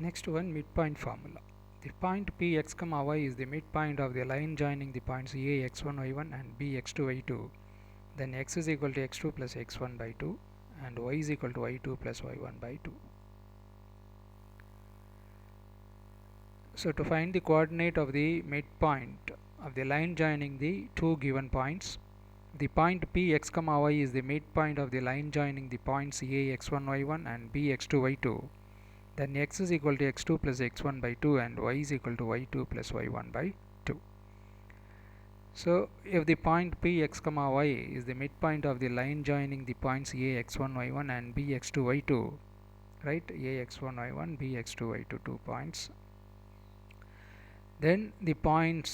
Next one, midpoint formula. The point P x comma y is the midpoint of the line joining the points A x1 y1 and B x2 y2. Then x is equal to x2 plus x1 by 2 and y is equal to y2 plus y1 by 2. So to find the coordinate of the midpoint of the line joining the two given points, the point P x comma y is the midpoint of the line joining the points A x1 y1 and B x2 y2. Then x is equal to x2 plus x1 by 2 and y is equal to y2 plus y1 by 2. So if the point P x comma y is the midpoint of the line joining the points A x1 y1 and B x2 y2, right, A x1 y1 B x2 y2, 2 points, then the point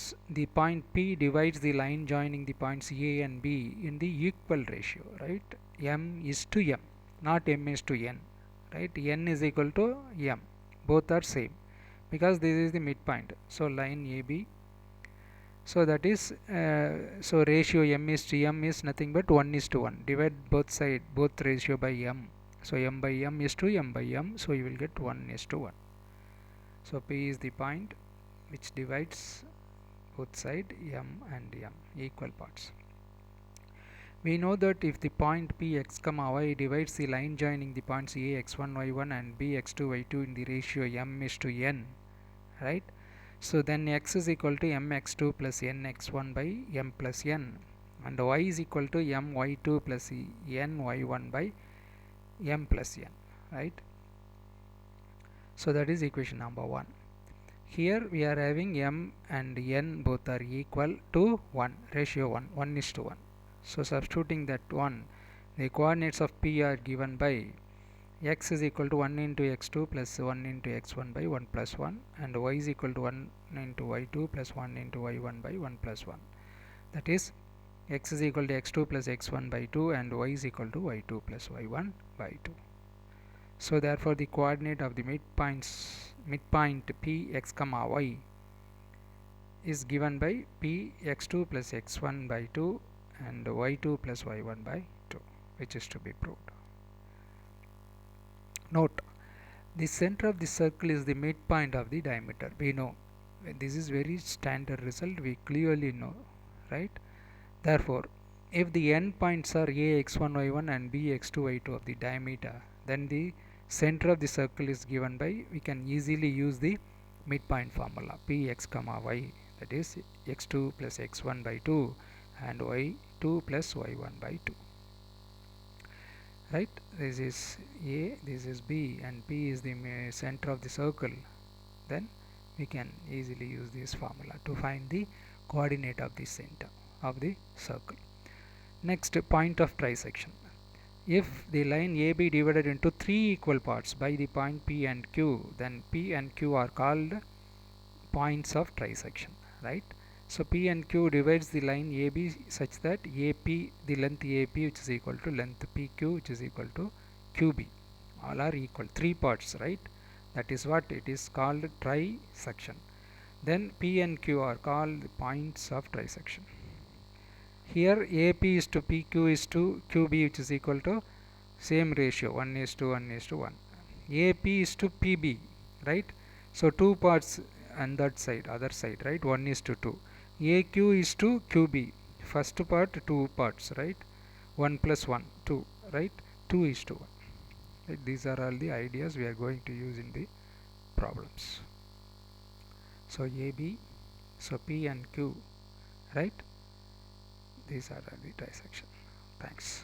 P divides the line joining the points A and B in the equal ratio, right, m is to m, not m is to n, right, n is equal to m, both are same because this is the midpoint. So line AB, so that is so ratio m is to m is nothing but 1 is to 1, divide both ratio by m, so m by m is to m by m, so you will get 1 is to 1. So P is the point which divides both side m and m, equal parts. We know that if the point P x comma y divides the line joining the points A x1 y1 and B x2 y2 in the ratio m is to n, right, so then x is equal to mx2 plus nx1 by m plus n and y is equal to my2 plus ny1 by m plus n, right. So that is equation number 1. Here we are having m and n both are equal to 1, ratio 1 is to 1. So substituting that 1, the coordinates of P are given by x is equal to 1 into x2 plus 1 into x1 by 1 plus 1 and y is equal to 1 into y2 plus 1 into y1 by 1 plus 1. That is x is equal to x2 plus x1 by 2 and y is equal to y2 plus y1 by 2. So therefore the coordinate of the midpoint P x comma y is given by P x2 plus x1 by 2 and y2 plus y1 by 2, which is to be proved. Note, the center of the circle is the midpoint of the diameter. We know this is very standard result, we clearly know, right. Therefore if the end points are A x1 y1 and B x2 y2 of the diameter, then the center of the circle is given by, we can easily use the midpoint formula P x comma y, that is x2 plus x1 by 2 and y2 plus y1 by 2, right. This is A, this is B and P is the center of the circle, then we can easily use this formula to find the coordinate of the center of the circle. Next, point of trisection. If the line AB divided into 3 equal parts by the point P and Q, then P and Q are called points of trisection, right. So P and Q divides the line AB such that AP, the length AP which is equal to length PQ which is equal to QB, all are equal, 3 parts, right. That is what it is called trisection. Then P and Q are called points of trisection. Here AP is to PQ is to QB which is equal to same ratio 1 is to 1 is to 1. AP is to PB, right. So 2 parts on that side, other side, right, 1 is to 2. AQ is to QB, first part 2 parts, right, 1 plus 1 2, right, 2 is to 1, right. These are all the ideas we are going to use in the problems. So AB, so P and Q, right, these are the trisection. Thanks.